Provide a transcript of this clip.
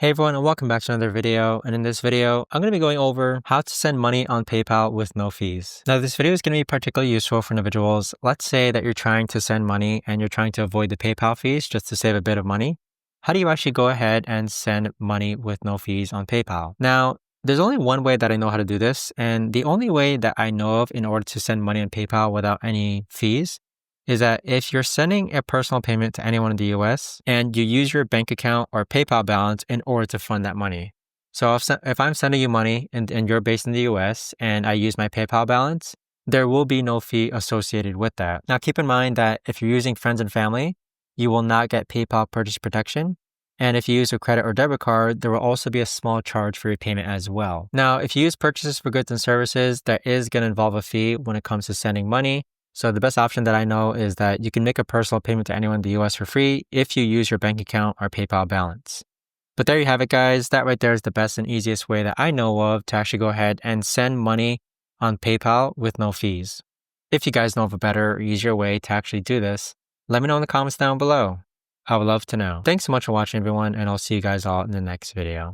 Hey everyone, and welcome back to another video. And in this video, I'm going to be going over how to send money on PayPal with no fees. Now, this video is going to be particularly useful for individuals. Let's say that you're trying to send money and you're trying to avoid the PayPal fees just to save a bit of money. How do you actually go ahead and send money with no fees on PayPal? Now, there's only one way that I know how to do this, and the only way that I know of in order to send money on PayPal without any fees is that if you're sending a personal payment to anyone in the US and you use your bank account or PayPal balance in order to fund that money. So if I'm sending you money and you're based in the US and I use my PayPal balance, there will be no fee associated with that. Now, keep in mind that if you're using friends and family, you will not get PayPal purchase protection. And if you use a credit or debit card, there will also be a small charge for your payment as well. Now, if you use purchases for goods and services, that is going to involve a fee when it comes to sending money. So the best option that I know is that you can make a personal payment to anyone in the US for free if you use your bank account or PayPal balance. But there you have it, guys. That right there is the best and easiest way that I know of to actually go ahead and send money on PayPal with no fees. If you guys know of a better or easier way to actually do this, let me know in the comments down below. I would love to know. Thanks so much for watching, everyone, and I'll see you guys all in the next video.